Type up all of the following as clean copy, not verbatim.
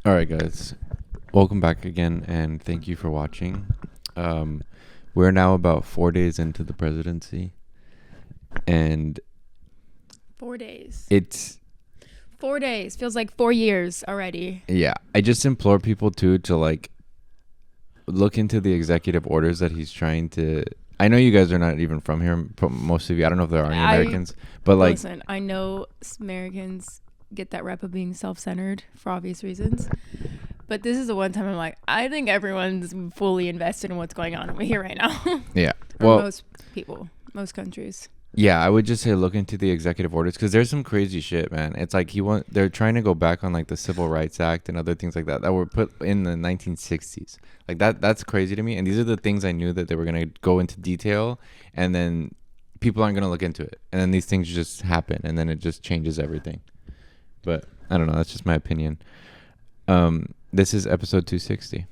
All right, guys. Welcome back again, and thank you for watching. We're now about 4 days into the presidency, and 4 days. it's 4 days. Feels like 4 years already. yeah. I just implore people to look into the executive orders that he's trying to. I know you guys are not even from here, most of you. I don't know if there are any Americans, but Listen, I know Americans get that rep of being self-centered for obvious reasons. But this is the one time I'm like, I think everyone's fully invested in what's going on over here right now. Yeah. Well, most people, most countries. Yeah, I would just say look into the executive orders because there's some crazy shit, man. It's like they're trying to go back on like the Civil Rights Act and other things like that were put in the 1960s. Like that's crazy to me. And these are the things I knew that they were gonna go into detail, and then people aren't gonna look into it, and then these things just happen, and then it just changes everything. But I don't know. That's just my opinion. This is episode 260.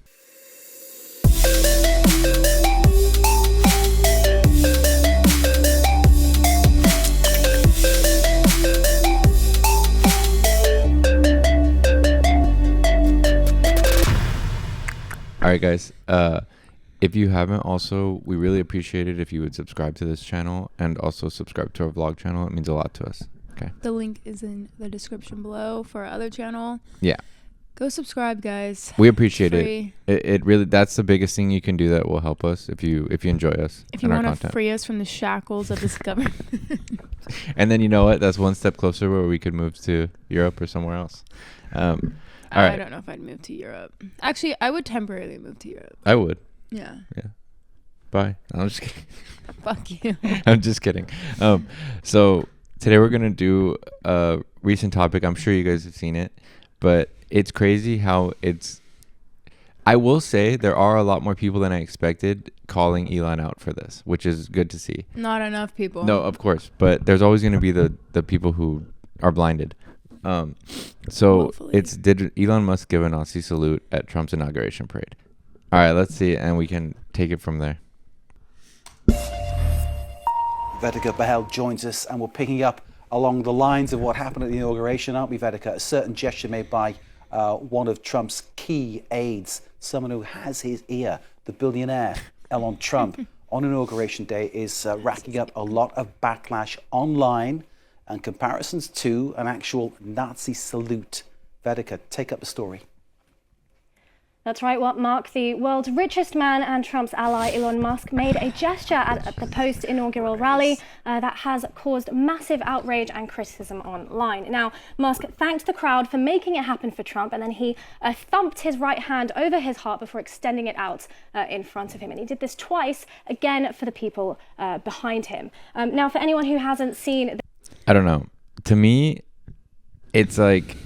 All right, guys. If you haven't, also, we really appreciate it if you would subscribe to this channel and also subscribe to our vlog channel. It means a lot to us. Okay. The link is in the description below for our other channel. Yeah. Go subscribe, guys. We appreciate it. It really, that's the biggest thing you can do that will help us if you enjoy us. If you want to free us from the shackles of this government. And then you know what? That's one step closer where we could move to Europe or somewhere else. All right. I don't know if I'd move to Europe. Actually, I would temporarily move to Europe. I would. Yeah. Yeah. Bye. I'm just kidding. Fuck you. I'm just kidding. So today we're going to do a recent topic. I'm sure you guys have seen it, but it's crazy how I will say there are a lot more people than I expected calling Elon out for this, which is good to see. Not enough people. No, of course. But there's always going to be the people who are blinded. So Hopefully. did Elon Musk give a Nazi salute at Trump's inauguration parade? All right, let's see, and we can take it from there. Vedika Bahel joins us, and we're picking up along the lines of what happened at the inauguration, aren't we, Vedika? A certain gesture made by one of Trump's key aides, someone who has his ear, the billionaire Elon Trump, on Inauguration Day is racking up a lot of backlash online and comparisons to an actual Nazi salute. Vedika, take up the story. That's right, Mark, the world's richest man and Trump's ally, Elon Musk, made a gesture at the post-inaugural rally that has caused massive outrage and criticism online. Now, Musk thanked the crowd for making it happen for Trump, and then he thumped his right hand over his heart before extending it out in front of him. And he did this twice, again, for the people behind him. Now, for anyone who hasn't seen... I don't know. To me, it's like...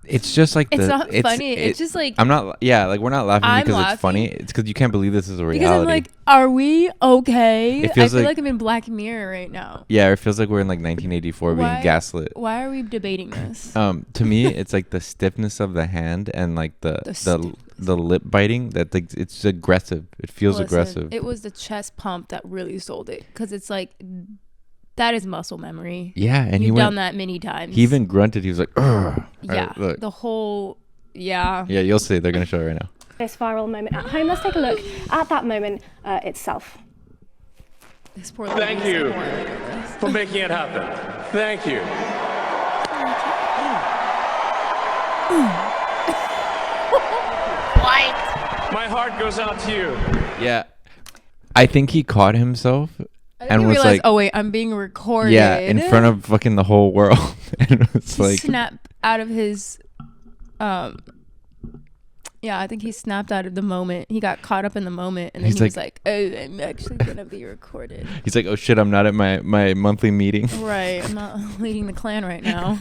It's just like it's not funny. It's just like I'm not. Yeah, like we're not laughing because laughing. it's funny. It's because you can't believe this is a reality. Because I'm like, are we okay? I feel like I'm in Black Mirror right now. Yeah, it feels like we're in like 1984 being gaslit. Why are we debating this? To me, it's like the stiffness of the hand and like the lip biting. That like it's aggressive. It feels aggressive. It was the chest pump that really sold it because it's like. That is muscle memory. Yeah, and you've done that many times. He even grunted. He was like, "Ugh." Yeah, the whole, yeah. Yeah, you'll see. They're gonna show it right now. This viral moment at home. Let's take a look at that moment itself. This poor Thank you for making it happen. Thank you. What? My heart goes out to you. Yeah, I think he caught himself. And was like, "Oh wait, I'm being recorded." Yeah, in front of fucking the whole world. And it's like snapped out of his. Yeah, I think he snapped out of the moment. He got caught up in the moment, and then he was like, "Oh, I'm actually gonna be recorded." He's like, "Oh shit, I'm not at my monthly meeting." Right, I'm not leading the clan right now.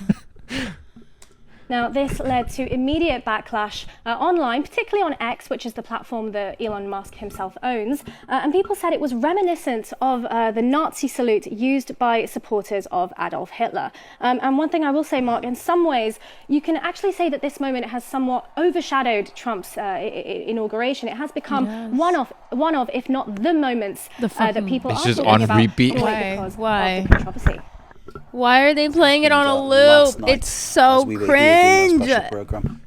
Now, this led to immediate backlash online, particularly on X, which is the platform that Elon Musk himself owns. And people said it was reminiscent of the Nazi salute used by supporters of Adolf Hitler. And one thing I will say, Mark, in some ways, you can actually say that this moment has somewhat overshadowed Trump's inauguration. It has become one of, if not the moments that people are just talking on about repeat. because of the controversy. Why are they playing it on a loop? It's so cringe.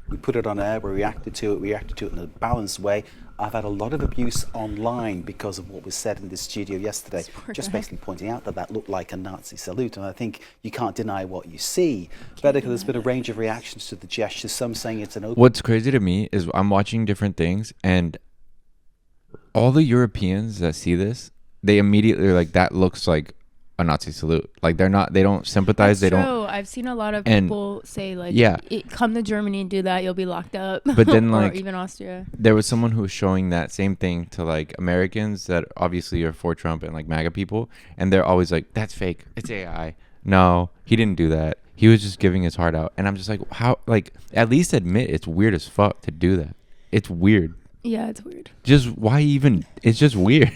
We put it on air, we reacted to it in a balanced way. I've had a lot of abuse online because of what was said in the studio yesterday, just basically pointing out that looked like a Nazi salute, and I think you can't deny what you see. Vedeka, there's been a range of reactions to the gesture, some saying it's an open... What's crazy to me is I'm watching different things, and all the Europeans that see this, they immediately are like, that looks like a Nazi salute. Like they don't sympathize. That's they true. don't. I've seen a lot of people say like, yeah, come to Germany and do that, you'll be locked up. But then or like even Austria. There was someone who was showing that same thing to like Americans that obviously are for Trump and like MAGA people, and they're always like, that's fake. It's AI. No, he didn't do that. He was just giving his heart out. And I'm just like, how? Like, at least admit it's weird as fuck to do that. It's weird. Yeah, it's weird. Just why even? It's just weird.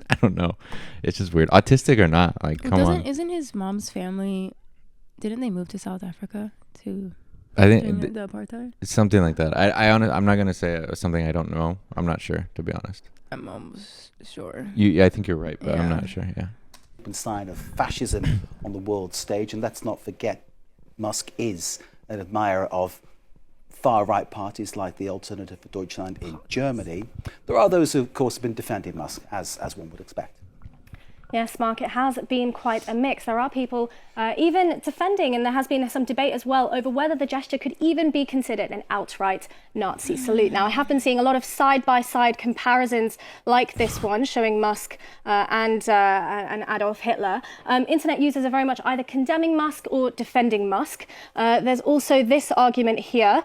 I don't know. It's just weird. Autistic or not? Like, come on. Isn't his mom's family? Didn't they move to South Africa to? I think the apartheid. It's something like that. I'm not gonna say something I don't know. I'm not sure, to be honest. I'm almost sure. I think you're right, but I'm not sure. Yeah. Sign of fascism on the world stage, and let's not forget, Musk is an admirer of far-right parties like the Alternative for Deutschland in Germany. There are those who, of course, have been defending Musk, as one would expect. Yes, Mark, it has been quite a mix. There are people even defending, and there has been some debate as well over whether the gesture could even be considered an outright Nazi salute. Now, I have been seeing a lot of side-by-side comparisons like this one, showing Musk and Adolf Hitler. Internet users are very much either condemning Musk or defending Musk. There's also this argument here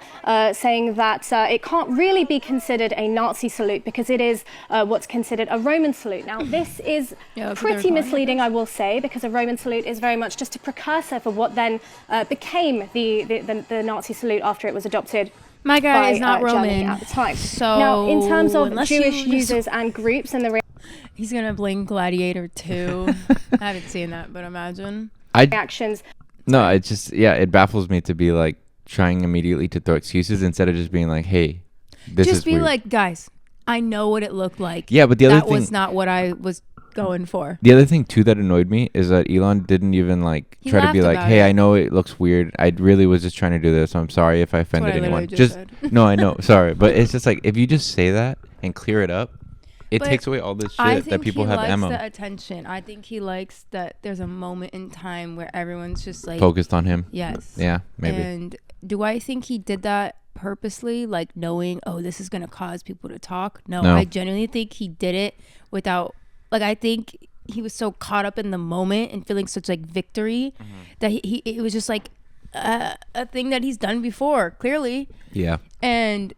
saying that it can't really be considered a Nazi salute because it is what's considered a Roman salute. Now, this is pretty misleading, I will say, because a Roman salute is very much just a precursor for what then became the Nazi salute after it was adopted. My guy is not Germany Roman at the time. So now, in terms of Jewish users and groups and the he's gonna blame Gladiator 2. I haven't seen that, but imagine reactions. No, it just it baffles me to be like trying immediately to throw excuses instead of just being like, hey, this just is be weird. like, guys, I know what it looked like. Yeah, but that was not what I was going for. The other thing too that annoyed me is that Elon didn't even like try to be like, hey, I know it looks weird. I really was just trying to do this. I'm sorry if I offended anyone. Just no, I know, sorry, but it's just like if you just say that and clear it up, it takes away all this shit that people have ammo. I think he likes the attention. I think he likes that there's a moment in time where everyone's just like focused on him. Yes. Yeah, maybe. And do I think he did that purposely, like knowing, oh, this is gonna cause people to talk? No. I genuinely think he did it without. Like, I think he was so caught up in the moment and feeling such like victory that it was just like a thing that he's done before, clearly. Yeah. And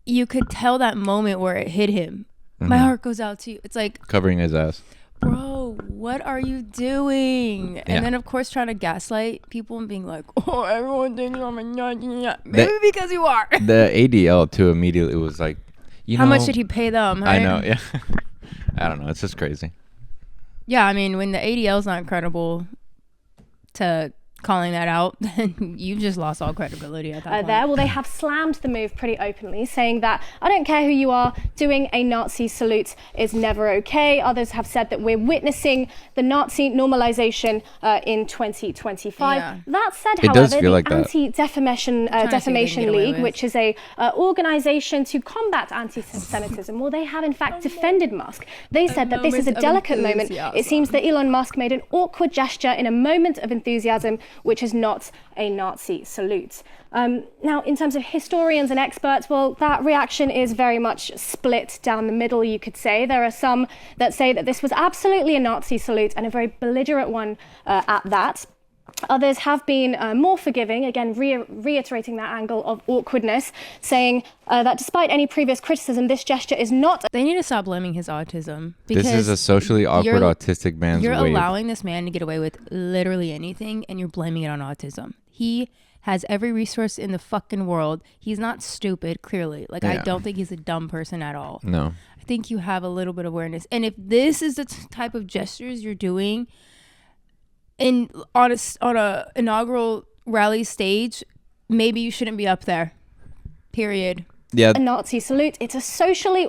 you could tell that moment where it hit him. My heart goes out to you. It's like covering his ass. Bro, what are you doing? And then of course trying to gaslight people and being like, oh, everyone thinks I'm a nut. Maybe because you are. The ADL too immediately was like, how much did he pay them? Right? I know, yeah. I don't know. It's just crazy. Yeah, I mean, when the ADL's not credible to calling that out, then you've just lost all credibility at that point. Well, they have slammed the move pretty openly, saying that I don't care who you are, doing a Nazi salute is never okay. Others have said that we're witnessing the Nazi normalization in 2025. Yeah. That said, It however, does feel like the Anti-Defamation Defamation League, which is a organization to combat anti-Semitism, well, they have in fact defended Musk. They said that this is a delicate moment. It seems that Elon Musk made an awkward gesture in a moment of enthusiasm, which is not a Nazi salute. Now, in terms of historians and experts, well, that reaction is very much split down the middle, you could say. There are some that say that this was absolutely a Nazi salute and a very belligerent one at that. Others have been more forgiving, again, reiterating that angle of awkwardness, saying that despite any previous criticism, this gesture is not... They need to stop blaming his autism. Because this is a socially awkward autistic man's You're wave. allowing this man to get away with literally anything, and you're blaming it on autism. He has every resource in the fucking world. He's not stupid, clearly. Like, I don't think he's a dumb person at all. No. I think you have a little bit of awareness. And if this is the type of gestures you're doing... on a inaugural rally stage, maybe you shouldn't be up there. Period. Yeah. A Nazi salute. It's a socially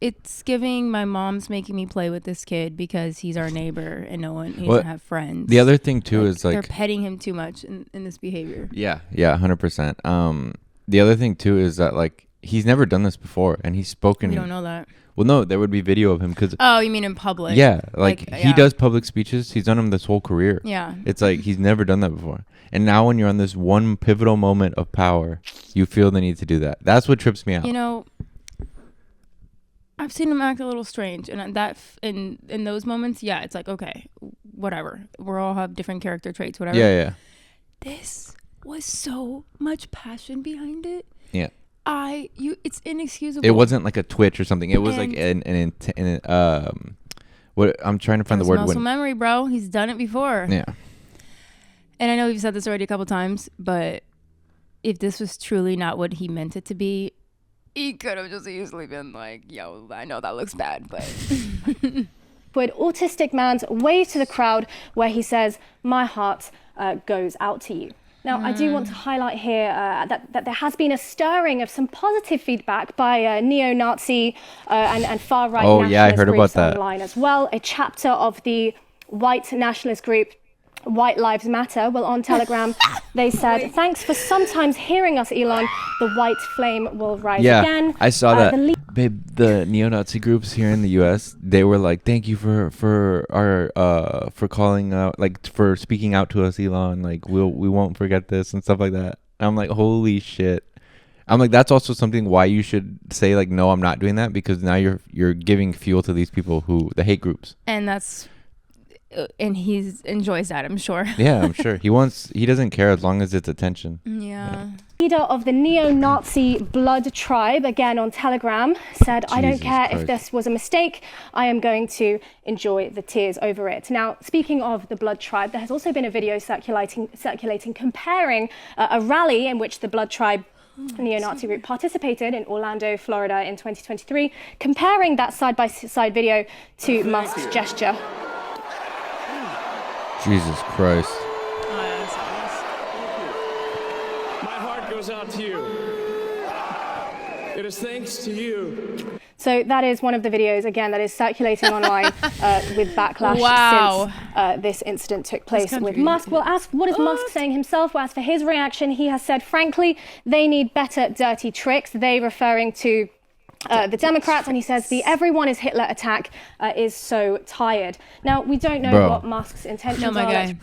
it's giving my mom's making me play with this kid because he's our neighbor and he doesn't have friends. The other thing too is like they're petting him too much in this behavior. Yeah, 100%. the other thing too is that like he's never done this before, and he's spoken. We don't know that. Well, no, there would be video of him because. Oh, you mean in public? Yeah, like he yeah. does public speeches. He's done them this whole career. Yeah. It's like he's never done that before. And now when you're on this one pivotal moment of power, you feel the need to do that. That's what trips me out. You know, I've seen him act a little strange, and in those moments, yeah, it's like, okay, whatever. We all have different character traits, whatever. Yeah. This was so much passion behind it. Yeah. It's inexcusable. It wasn't like a twitch or something. It was like what I'm trying to find the word. Muscle memory, bro. He's done it before. Yeah. And I know we've said this already a couple times, but if this was truly not what he meant it to be, he could have just easily been like, yo, I know that looks bad, but... With autistic man's wave to the crowd where he says, my heart goes out to you. Now, I do want to highlight here that there has been a stirring of some positive feedback by neo-Nazi and far-right nationalist heard groups about that online as well. A chapter of the white nationalist group White Lives Matter. Well, on Telegram, they said, thanks for sometimes hearing us, Elon. The white flame will rise again. I saw that. Babe, the neo-Nazi groups here in the U.S., they were like, thank you for calling out, like, for speaking out to us, Elon. Like, we won't forget this and stuff like that. I'm like, holy shit. I'm like, that's also something why you should say, like, no, I'm not doing that, because now you're giving fuel to these people the hate groups. And he enjoys that, I'm sure. Yeah, I'm sure. He doesn't care as long as it's attention. Yeah. Leader of the neo-Nazi blood tribe, again on Telegram, said, I don't care if this was a mistake. I am going to enjoy the tears over it. Now, speaking of the blood tribe, there has also been a video circulating comparing a rally in which the blood tribe neo-Nazi group participated in Orlando, Florida in 2023, comparing that side-by-side video to Musk's gesture. Jesus Christ. My heart goes out to you. It is thanks to you. So that is one of the videos, again, that is circulating online with backlash since this incident took place with Musk. We'll ask, what is Musk saying himself? Well, as for his reaction, he has said, frankly, they need better dirty tricks. They referring to the Democrats, and he says the everyone is Hitler attack is so tired. Now, we don't know what Musk's intentions are. No, my guy.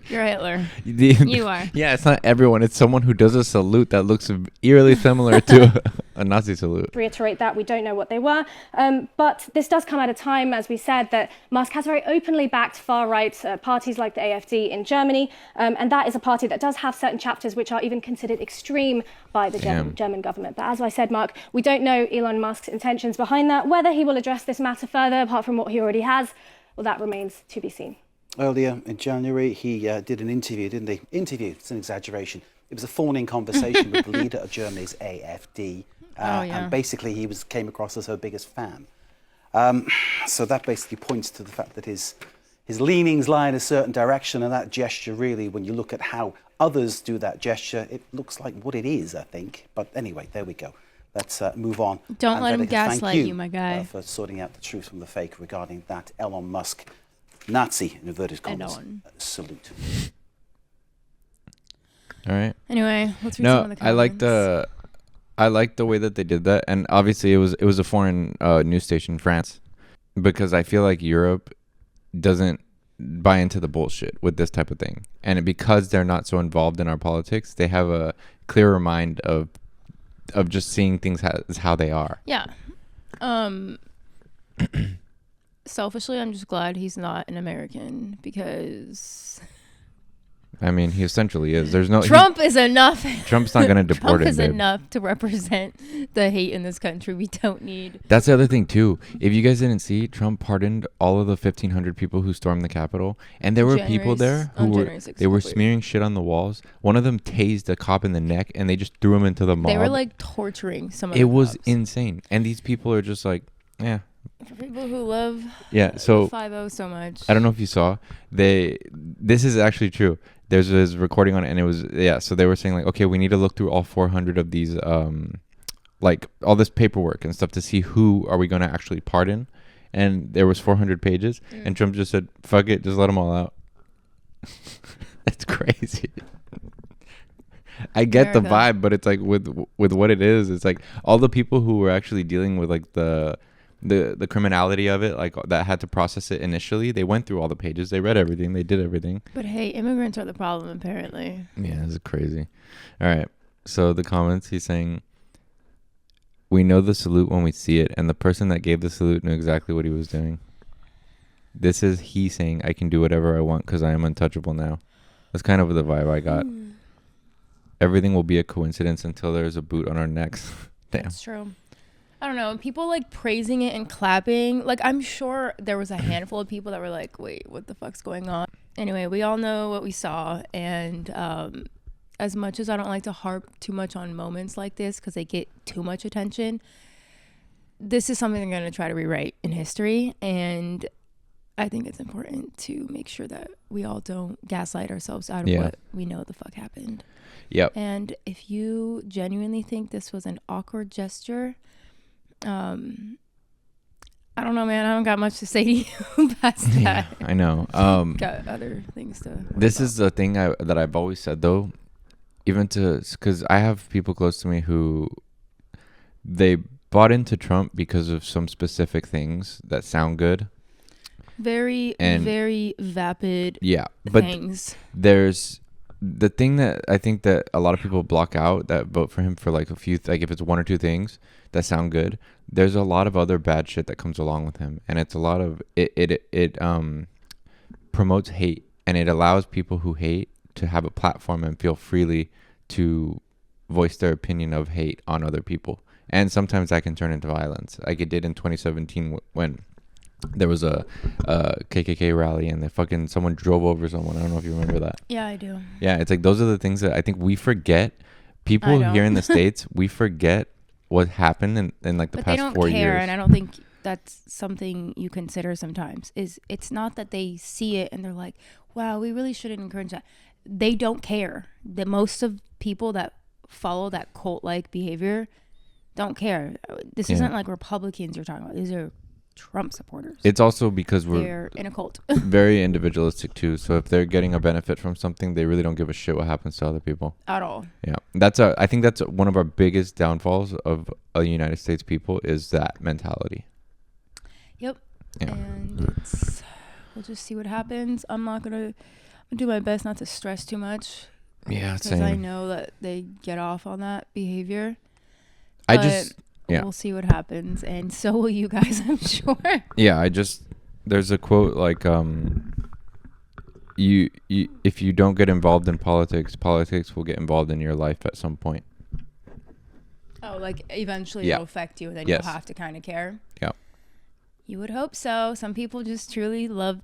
You're Hitler. You are. Yeah, it's not everyone. It's someone who does a salute that looks eerily similar to a Nazi salute. Reiterate that we don't know what they were. But this does come at a time, as we said, that Musk has very openly backed far-right parties like the AfD in Germany. And that is a party that does have certain chapters which are even considered extreme by the German government. But as I said, Mark, we don't know Elon Musk's intentions behind that. Whether he will address this matter further, apart from what he already has, well, that remains to be seen. Earlier in January, he did an interview, didn't he? Interview, it's an exaggeration. It was a phone-in conversation with the leader of Germany's AfD. And basically, he came across as her biggest fan. So that basically points to the fact that his leanings lie in a certain direction, and that gesture really, when you look at how others do that gesture, it looks like what it is, I think. But anyway, there we go. Let's move on. Don't let him gaslight you, my guy. For sorting out the truth from the fake regarding that Elon Musk Nazi, in inverted commas, salute. All right. Anyway, let's read some of the comments. I liked the way that they did that, and obviously it was a foreign news station, France, because I feel like Europe doesn't buy into the bullshit with this type of thing, and because they're not so involved in our politics, they have a clearer mind of just seeing things how they are. Yeah. Selfishly, I'm just glad he's not an American, because I mean, he essentially is. There's no Trump is enough. Trump's not going to deport him. Trump is enough to represent the hate in this country. We don't need. That's the other thing too. If you guys didn't see, Trump pardoned all of the 1,500 people who stormed the Capitol, and there were people there who were smearing shit on the walls. One of them tased a cop in the neck, and they just threw him into the mob. They were like torturing some of. It was insane, and these people are just like, yeah. For people who love so 5-0 so much. I don't know if you saw, this is actually true. There's this recording on it, and it was, so they were saying like, okay, we need to look through all 400 of these, like all this paperwork and stuff to see who are we going to actually pardon. And there was 400 pages, and Trump just said, fuck it, just let them all out. It's crazy. I get the America. vibe, but it's like with what it is, it's like all the people who were actually dealing with like the criminality of it, like that had to process it initially. They went through all the pages, they read everything, they did everything. But hey, immigrants are the problem apparently. Yeah, this is crazy. All right. So the comments, he's saying, we know the salute when we see it, and the person that gave the salute knew exactly what he was doing. This is he saying, I can do whatever I want because I am untouchable now. That's kind of the vibe I got. Everything will be a coincidence until there's a boot on our necks. Damn. That's true. I don't know. People like praising it and clapping. Like, I'm sure there was a handful of people that were like, wait, what the fuck's going on? Anyway, we all know what we saw. And as much as I don't like to harp too much on moments like this because they get too much attention, this is something they're going to try to rewrite in history. And I think it's important to make sure that we all don't gaslight ourselves out of what we know the fuck happened. Yep. And if you genuinely think this was an awkward gesture, I don't know, man. I don't got much to say to you past that. Yeah, I know. Got other things to. This is the thing that I've always said, though, even because I have people close to me who they bought into Trump because of some specific things that sound good. Very vapid. Yeah, but things. There's the thing that I think that a lot of people block out that vote for him for like a few, like if it's one or two things that sound good, there's a lot of other bad shit that comes along with him, and it's a lot of it promotes hate, and it allows people who hate to have a platform and feel freely to voice their opinion of hate on other people, and sometimes that can turn into violence, like it did in 2017 when there was a KKK rally and someone drove over someone. I don't know if you remember that. Yeah, I do. Yeah, it's like those are the things that I think we forget. People here in the States, we forget what happened in like the past 4 years. But they don't care, and I don't think that's something you consider sometimes. It's not that they see it and they're like, wow, we really shouldn't encourage that. They don't care. The most of people that follow that cult-like behavior don't care. This isn't like Republicans you're talking about. These are Trump supporters. It's also because they're in a cult. Very individualistic too. So if they're getting a benefit from something, they really don't give a shit what happens to other people at all. Yeah, I think that's one of our biggest downfalls of a United States people is that mentality. Yep. Yeah. And we'll just see what happens. I'm gonna do my best not to stress too much. Yeah, because I know that they get off on that behavior. We'll see what happens, and so will you guys, I'm sure. Yeah, there's a quote like, you if you don't get involved in politics will get involved in your life at some point. Oh, like eventually it'll affect you, and then you'll have to kind of care. Yeah. You would hope so. Some people just truly love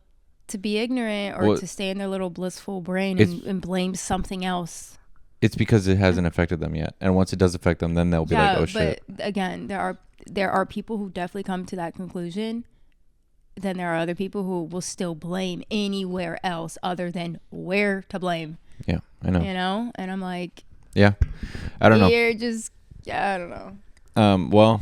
to be ignorant or to stay in their little blissful brain and blame something else. It's because it hasn't affected them yet, and once it does affect them, then they'll be like, "Oh shit!" But again, there are people who definitely come to that conclusion. Then there are other people who will still blame anywhere else other than where to blame. Yeah, I know. You know, and I'm like, yeah, I don't know. You're just, I don't know. Well,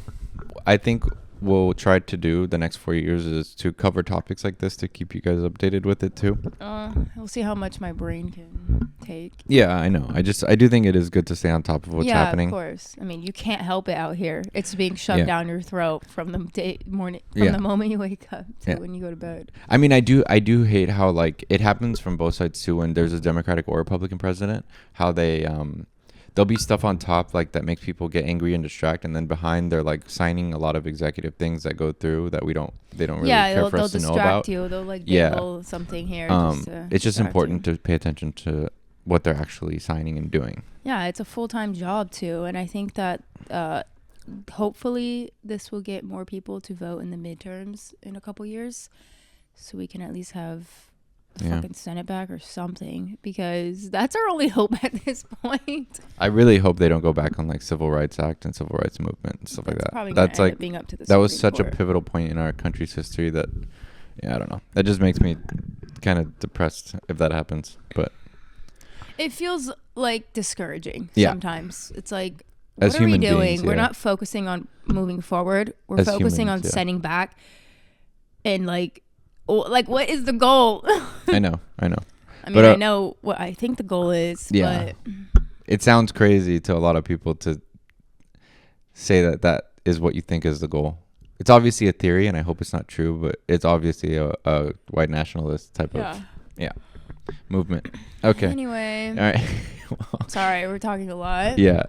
I think we'll try to do the next 4 years is to cover topics like this to keep you guys updated with it too. We'll see how much my brain can take. Yeah, I know. I do think it is good to stay on top of what's happening. Yeah, of course. I mean, you can't help it out here. It's being shoved down your throat from the the moment you wake up to when you go to bed. I mean, I do hate how like it happens from both sides too. When there's a Democratic or Republican president, how they there'll be stuff on top like that makes people get angry and distract, and then behind they're like signing a lot of executive things that go through that they don't really care for us to know about. They'll like dangle something here. It's just important to pay attention to what they're actually signing and doing. Yeah, it's a full-time job too, and I think that hopefully this will get more people to vote in the midterms in a couple years, so we can at least have the fucking Senate back or something, because that's our only hope at this point. I really hope they don't go back on like Civil Rights Act and Civil Rights Movement and stuff like that. That's like being up to the Supreme was such Court. A pivotal point in our country's history that I don't know. That just makes me kind of depressed if that happens. But it feels like discouraging sometimes. It's like, what are we doing? We're not focusing on moving forward. We're focusing on setting back, and like what is the goal? I know. I mean, I know what I think the goal is, but it sounds crazy to a lot of people to say that that is what you think is the goal. It's obviously a theory, and I hope it's not true, but it's obviously a white nationalist type of movement. Okay. Anyway. All right. Sorry, we're talking a lot. Yeah.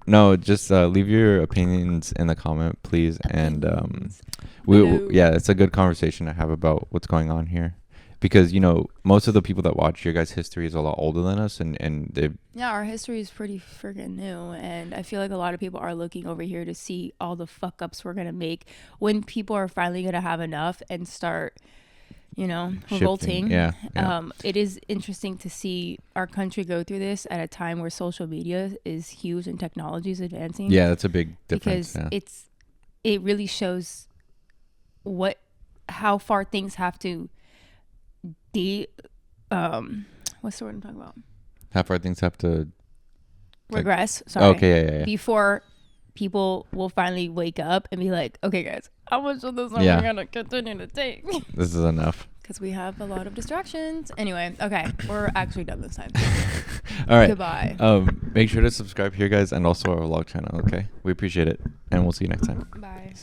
No, just leave your opinions in the comment, please. And it's a good conversation to have about what's going on here. Because, you know, most of the people that watch your guys' history is a lot older than us, and they've... Yeah, our history is pretty freaking new, and I feel like a lot of people are looking over here to see all the fuck-ups we're going to make when people are finally going to have enough and start, you know, revolting. Yeah. It is interesting to see our country go through this at a time where social media is huge and technology is advancing. Yeah, that's a big difference. Because it really shows how far things have to... what's the word I'm talking about? How far things have to regress. Sorry. Okay, yeah. Before people will finally wake up and be like, okay, guys, how much of this are we gonna continue to take? This is enough. Because we have a lot of distractions. Anyway, okay, we're actually done this time. All right. Goodbye. Make sure to subscribe here, guys, and also our vlog channel. Okay, we appreciate it, and we'll see you next time. Bye.